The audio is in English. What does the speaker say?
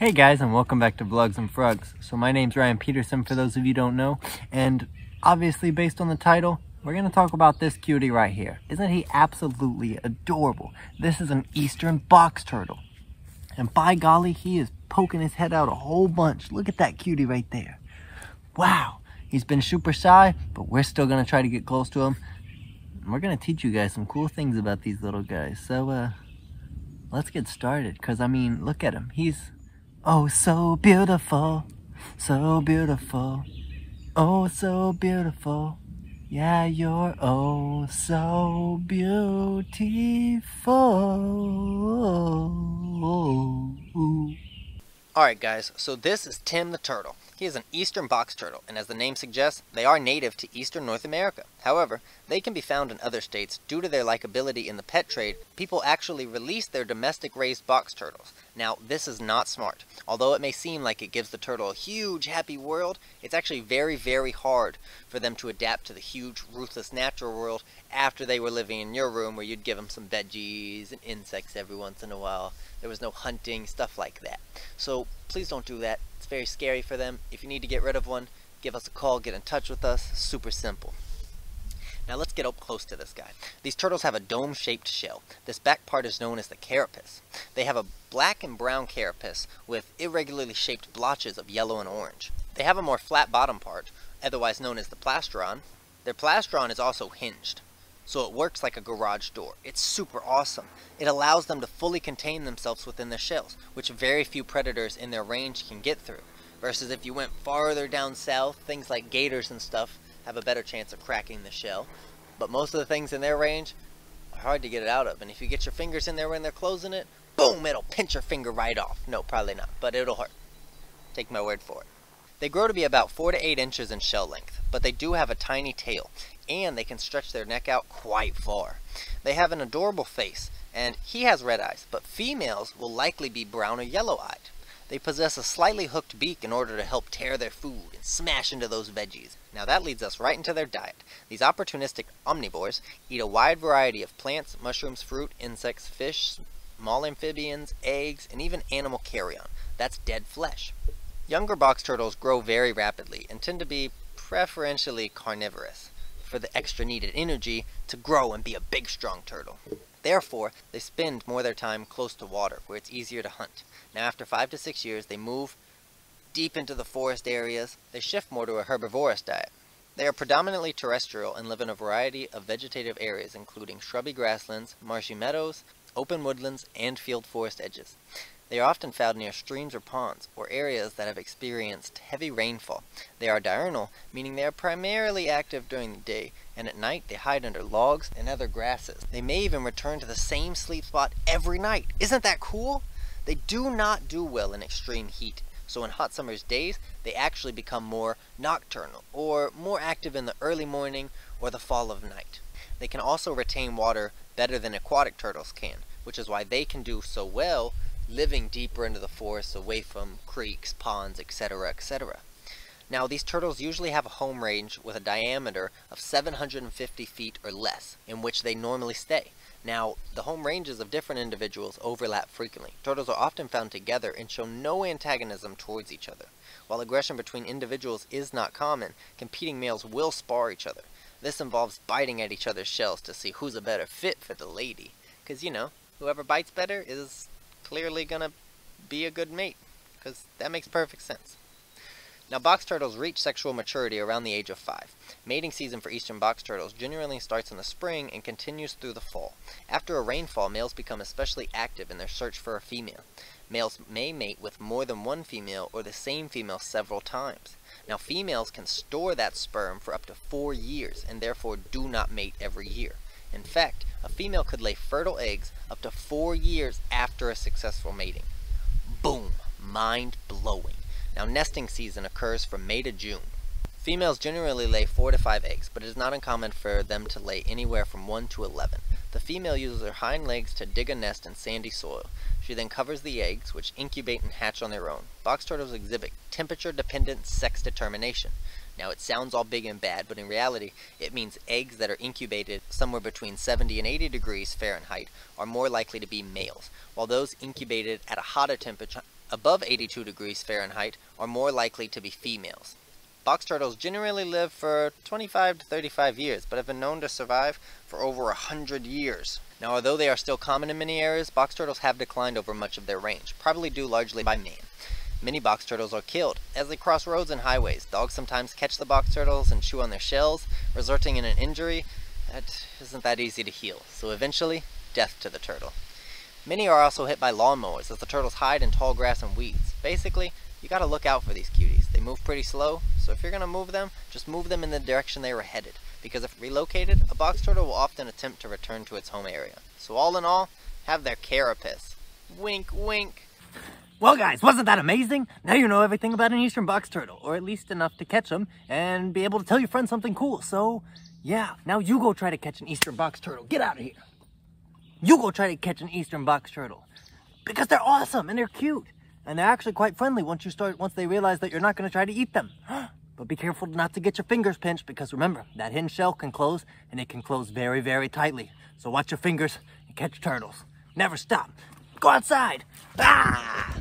Hey guys, and welcome back to Vlogs and Frugs. So my name's Ryan Peterson, for those of you who don't know, and obviously based on the title, we're going to talk about this cutie right here. Isn't he absolutely adorable? This is an eastern box turtle, and by golly, he is poking his head out a whole bunch. Look at that cutie right there. Wow, he's been super shy, but we're still going to try to get close to him. And we're going to teach you guys some cool things about these little guys. So let's get started, because I mean, look at him. He's oh, so beautiful, so beautiful, oh, so beautiful. Yeah, you're oh, so beautiful. Alright guys, so this is Tim the turtle. He is an eastern box turtle, and as the name suggests, they are native to eastern North America. However, they can be found in other states. Due to their likability in the pet trade, people actually release their domestic raised box turtles. Now, this is not smart. Although it may seem like it gives the turtle a huge happy world, it's actually very, very hard for them to adapt to the huge ruthless natural world after they were living in your room where you'd give them some veggies and insects every once in a while. There was no hunting, stuff like that. So please don't do that. It's very scary for them. If you need to get rid of one, give us a call, get in touch with us. Super simple. Now let's get up close to this guy. These turtles have a dome-shaped shell. This back part is known as the carapace. They have a black and brown carapace with irregularly shaped blotches of yellow and orange. They have a more flat bottom part, otherwise known as the plastron. Their plastron is also hinged, so it works like a garage door. It's super awesome. It allows them to fully contain themselves within their shells, which very few predators in their range can get through. Versus if you went farther down south, things like gators and stuff have a better chance of cracking the shell. But most of the things in their range are hard to get it out of. And if you get your fingers in there when they're closing it, boom, it'll pinch your finger right off. No, probably not, but it'll hurt. Take my word for it. They grow to be about 4 to 8 inches in shell length, but they do have a tiny tail, and they can stretch their neck out quite far. They have an adorable face, and he has red eyes, but females will likely be brown or yellow-eyed. They possess a slightly hooked beak in order to help tear their food and smash into those veggies. Now that leads us right into their diet. These opportunistic omnivores eat a wide variety of plants, mushrooms, fruit, insects, fish, small amphibians, eggs, and even animal carrion. That's dead flesh. Younger box turtles grow very rapidly and tend to be preferentially carnivorous for the extra needed energy to grow and be a big strong turtle. Therefore, they spend more of their time close to water where it's easier to hunt. Now after 5 to 6 years, they move deep into the forest areas. They shift more to a herbivorous diet. They are predominantly terrestrial and live in a variety of vegetative areas including shrubby grasslands, marshy meadows, open woodlands, and field forest edges. They are often found near streams or ponds, or areas that have experienced heavy rainfall. They are diurnal, meaning they are primarily active during the day, and at night they hide under logs and other grasses. They may even return to the same sleep spot every night. Isn't that cool? They do not do well in extreme heat, so in hot summer's days, they actually become more nocturnal, or more active in the early morning or the fall of night. They can also retain water better than aquatic turtles can, which is why they can do so well living deeper into the forest away from creeks, ponds, etc., etc. Now, these turtles usually have a home range with a diameter of 750 feet or less, in which they normally stay. Now, the home ranges of different individuals overlap frequently. Turtles are often found together and show no antagonism towards each other. While aggression between individuals is not common, competing males will spar each other. This involves biting at each other's shells to see who's a better fit for the lady. Because, you know, whoever bites better is clearly gonna be a good mate, because that makes perfect sense. Now, box turtles reach sexual maturity around the age of 5. Mating season for eastern box turtles generally starts in the spring and continues through the fall. After a rainfall, males become especially active in their search for a female. Males may mate with more than one female or the same female several times. Now, females can store that sperm for up to 4 years and therefore do not mate every year. In fact, a female could lay fertile eggs up to 4 years after a successful mating. Boom! Mind-blowing. Now, nesting season occurs from May to June. Females generally lay 4 to 5 eggs, but it is not uncommon for them to lay anywhere from 1 to 11. The female uses her hind legs to dig a nest in sandy soil. She then covers the eggs, which incubate and hatch on their own. Box turtles exhibit temperature-dependent sex determination. Now, it sounds all big and bad, but in reality, it means eggs that are incubated somewhere between 70 and 80 degrees Fahrenheit are more likely to be males, while those incubated at a hotter temperature above 82 degrees Fahrenheit are more likely to be females. Box turtles generally live for 25 to 35 years, but have been known to survive for over 100 years. Now, although they are still common in many areas, box turtles have declined over much of their range, probably due largely by man. Many box turtles are killed as they cross roads and highways. Dogs sometimes catch the box turtles and chew on their shells, resulting in an injury that isn't that easy to heal. So eventually, death to the turtle. Many are also hit by lawnmowers as the turtles hide in tall grass and weeds. Basically, you gotta look out for these cuties. They move pretty slow, so if you're gonna move them, just move them in the direction they were headed. Because if relocated, a box turtle will often attempt to return to its home area. So all in all, have their carapace. Wink, wink. Well guys, wasn't that amazing? Now you know everything about an eastern box turtle, or at least enough to catch them and be able to tell your friends something cool. So yeah, now you go try to catch an eastern box turtle. Get out of here. You go try to catch an eastern box turtle because they're awesome and they're cute and they're actually quite friendly once they realize that you're not going to try to eat them. But be careful not to get your fingers pinched because remember, that hinge shell can close and it can close very, very tightly. So watch your fingers and catch turtles. Never stop. Go outside. Ah!